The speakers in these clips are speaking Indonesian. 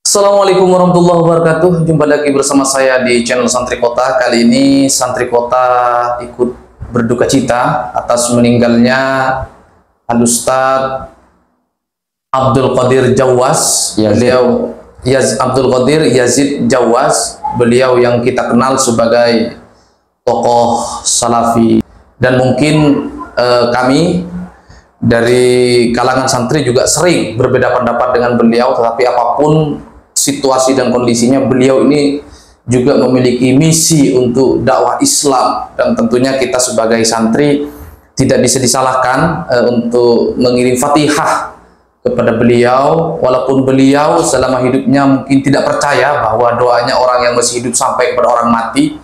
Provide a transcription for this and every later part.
Assalamualaikum warahmatullahi wabarakatuh. Jumpa lagi bersama saya di channel Santri Kota. Kali ini Santri Kota ikut berduka cita atas meninggalnya Al-Ustadz Abdul Qadir Jawas. Abdul Qadir Yazid Jawas. Beliau yang kita kenal sebagai tokoh Salafi, dan mungkin kami dari kalangan santri juga sering berbeda pendapat dengan beliau, tetapi apapun situasi dan kondisinya, beliau ini juga memiliki misi untuk dakwah Islam, dan tentunya kita sebagai santri tidak bisa disalahkan untuk mengirim Fatihah kepada beliau, walaupun beliau selama hidupnya mungkin tidak percaya bahwa doanya orang yang masih hidup sampai kepada orang mati.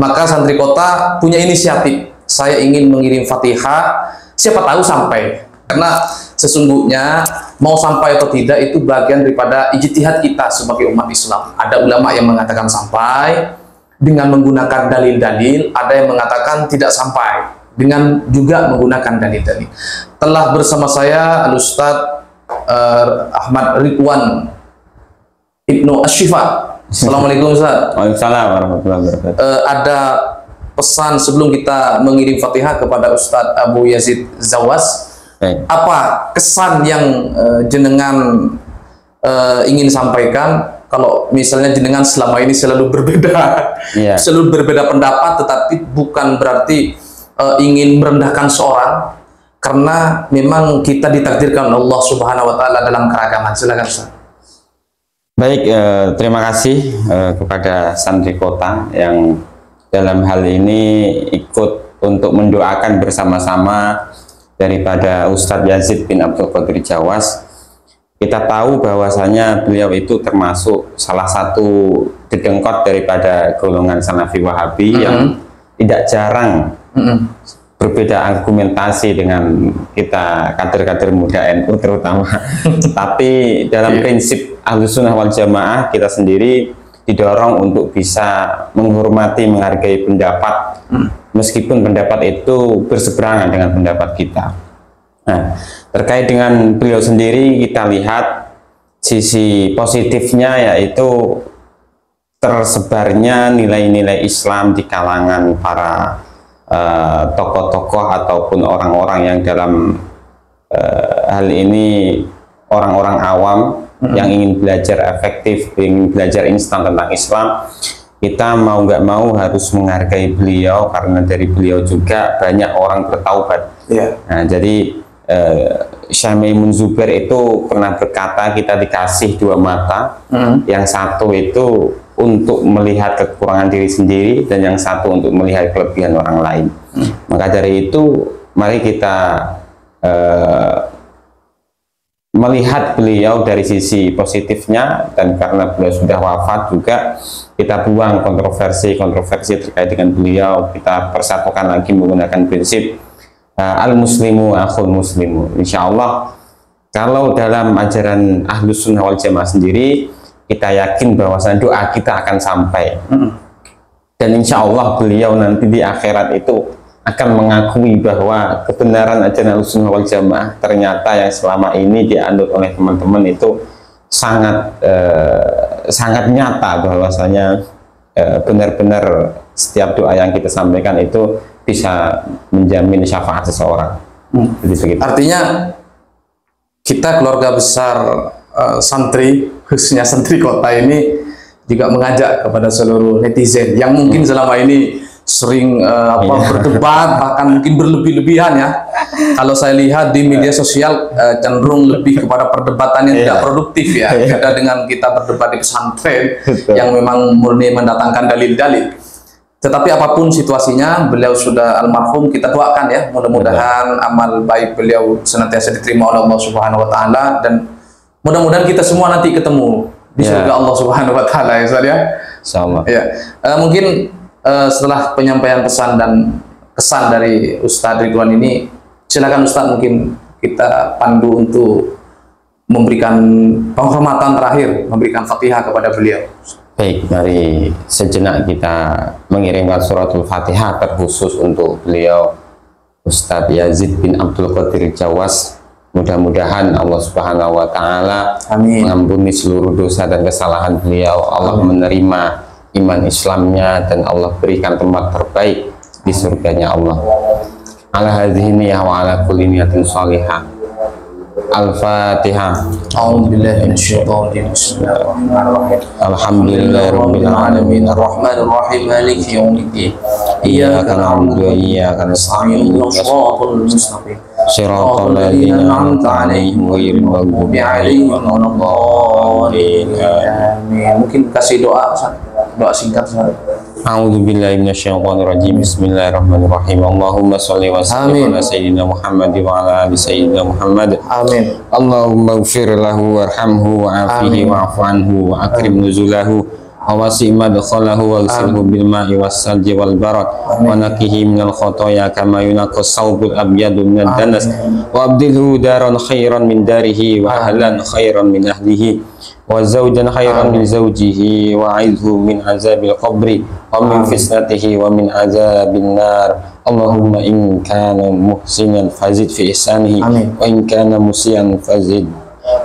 Maka Santri Kota punya inisiatif, saya ingin mengirim Fatihah, siapa tahu sampai. Karena sesungguhnya mau sampai atau tidak itu bagian daripada ijtihad kita sebagai umat Islam. Ada ulama yang mengatakan sampai dengan menggunakan dalil-dalil, ada yang mengatakan tidak sampai dengan juga menggunakan dalil-dalil. Telah bersama saya Al-Ustadz Ahmad Ridwan Ibnu Ashifa. Assalamualaikum Ustaz. Waalaikumsalam warahmatullahi wabarakatuh. Ada pesan sebelum kita mengirim Fatihah kepada Ustadz Abu Yazid Jawas. Apa kesan yang jenengan ingin sampaikan? Kalau misalnya jenengan selama ini selalu berbeda, selalu berbeda pendapat, tetapi bukan berarti ingin merendahkan seorang, karena memang kita ditakdirkan Allah Subhanahu Wa Taala dalam keragaman. Silakan Ustaz. Baik, terima kasih kepada Santri Kota yang dalam hal ini ikut untuk mendoakan bersama-sama daripada Ustadz Yazid bin Abdul Qadir Jawas. Kita tahu bahwasanya beliau itu termasuk salah satu dedengkot daripada golongan Salafi Wahabi yang tidak jarang berbeda argumentasi dengan kita kader-kader muda NU terutama. Tapi dalam prinsip Ahlussunnah wal Jamaah, kita sendiri didorong untuk bisa menghormati, menghargai pendapat meskipun pendapat itu berseberangan dengan pendapat kita. Nah, terkait dengan beliau sendiri, kita lihat sisi positifnya, yaitu tersebarnya nilai-nilai Islam di kalangan para tokoh-tokoh ataupun orang-orang yang dalam hal ini orang-orang awam yang ingin belajar efektif, ingin belajar instan tentang Islam. Kita mau nggak mau harus menghargai beliau, karena dari beliau juga banyak orang bertaubat. Nah, jadi Syekh Maimun Zubair itu pernah berkata, kita dikasih dua mata, yang satu itu untuk melihat kekurangan diri sendiri, dan yang satu untuk melihat kelebihan orang lain. Maka dari itu mari kita melihat beliau dari sisi positifnya, dan karena beliau sudah wafat juga kita buang kontroversi terkait dengan beliau. Kita persatukan lagi menggunakan prinsip al-muslimu akhul muslimu. Insya Allah kalau dalam ajaran Ahlussunnah wal Jamaah sendiri, kita yakin bahwasanya doa kita akan sampai, dan insya Allah beliau nanti di akhirat itu akan mengakui bahwa kebenaran ajaran Ahlussunnah wal Jamaah ternyata yang selama ini dianut oleh teman-teman itu sangat sangat nyata, bahwasanya benar-benar setiap doa yang kita sampaikan itu bisa menjamin syafaat seseorang. Artinya kita keluarga besar santri, khususnya Santri Kota ini juga mengajak kepada seluruh netizen yang mungkin selama ini sering berdebat, bahkan mungkin berlebih-lebihan ya. Kalau saya lihat di media sosial cenderung lebih kepada perdebatan yang tidak produktif ya, beda dengan kita berdebat di pesantren yang memang murni mendatangkan dalil-dalil. Tetapi apapun situasinya, beliau sudah almarhum, kita doakan ya, mudah-mudahan amal baik beliau senantiasa diterima oleh Allah Subhanahu Wa Taala, dan mudah-mudahan kita semua nanti ketemu di surga Allah Subhanahu Wa Taala, ya Ustaz ya. Insyaallah. Ya, mungkin setelah penyampaian pesan dan kesan dari Ustadz Ridwan ini, silakan Ustadz mungkin kita pandu untuk memberikan penghormatan terakhir, memberikan Fatihah kepada beliau. Baik, mari sejenak kita mengirimkan suratul Fatihah terkhusus untuk beliau Ustadz Yazid bin Abdul Qadir Jawas. Mudah-mudahan Allah Subhanahu wa Ta'ala Amin. mengampuni seluruh dosa dan kesalahan beliau. Allah menerima iman Islamnya dan Allah berikan tempat terbaik di surganya Allah. Ala hadhihi niyah wa ala kulli niyatin shalihah. Al-Fatihah. A'udzubillahi minasyaitonir rajim. Bismillahirrahmanirrahim. Alhamdulillahirabbil alamin. Arrahmanir rahim. Maliki yaumiddin. Iyyaka na'budu wa iyyaka nasta'in. Shiratal mustaqim. Shiratal ladzina an'amta 'alaihim ghairil maghdubi 'alaihim waladdallin. Amin. Mungkin kasih doa singkat saja. A'udzu billahi minasyaitonir rajim. Bismillahirrahmanirrahim. Allahumma shalli wa sallim ala sayyidina Muhammad wa ala ali sayyidina Muhammad. Amin. Allahumma ighfir lahu warhamhu wa'afihi wa'fu anhu wa akrim nuzulahu wa wasi' madkhalahu wa ghsilhu bil ma'i was salji wal barad wa naqihi minal khotoya kama yunaqqa thawbul abyadu minad danas wa abdilhu daran khairan min darihi wa ahlan khairan min ahlihi wa zawjan khairan min zawjihi wa a'idhu min azabil qabri wa min fitnatihi wa min azabin nar. Allahumma in kana muhsinan fazid fi ihsanihi wa in kana musian fazid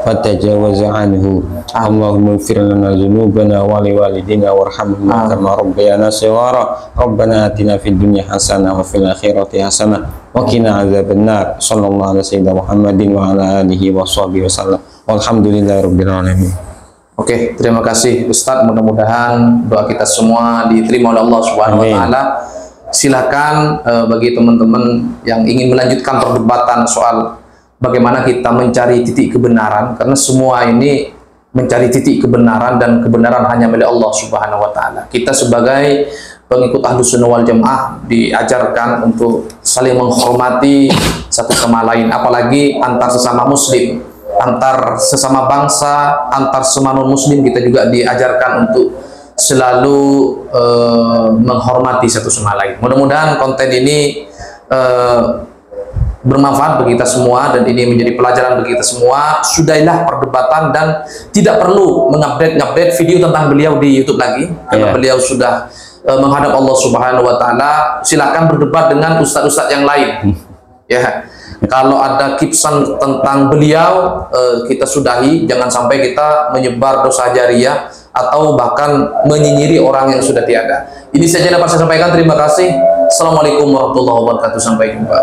fatajawaz anhu. Allahumma ighfir lana dhunubana wa li walidina warhamhum kama rabbayana shighara. Rabbana atina fid dunya hasanah wa fil akhirati hasanah wa qina adzabannar. Sallallahu alaihi sayyidina Muhammadin wa ala alihi wa sahbihi wasallam. Walhamdulillahirabbil alamin. Oke, terima kasih Ustadz. Mudah-mudahan doa kita semua diterima oleh Allah Subhanahu wa Ta'ala. Silakan bagi teman-teman yang ingin melanjutkan perdebatan soal bagaimana kita mencari titik kebenaran, karena semua ini mencari titik kebenaran dan kebenaran hanya milik Allah Subhanahu wa Ta'ala. Kita sebagai pengikut Ahlus Sunnah wal Jamaah diajarkan untuk saling menghormati satu sama lain, apalagi antar sesama muslim, antar sesama bangsa, antar sesama non muslim. Kita juga diajarkan untuk selalu menghormati satu sama lain. Mudah-mudahan konten ini bermanfaat bagi kita semua dan ini menjadi pelajaran bagi kita semua. Sudahilah perdebatan dan tidak perlu mengupdate video tentang beliau di YouTube lagi, karena beliau sudah menghadap Allah Subhanahu wa Ta'ala. Silakan berdebat dengan ustadz-ustadz yang lain. Ya, kalau ada kipsan tentang beliau kita sudahi, jangan sampai kita menyebar dosa jariah atau bahkan menyinyiri orang yang sudah tiada. Ini saja dapat saya sampaikan. Terima kasih. Assalamualaikum warahmatullahi wabarakatuh. Sampai jumpa.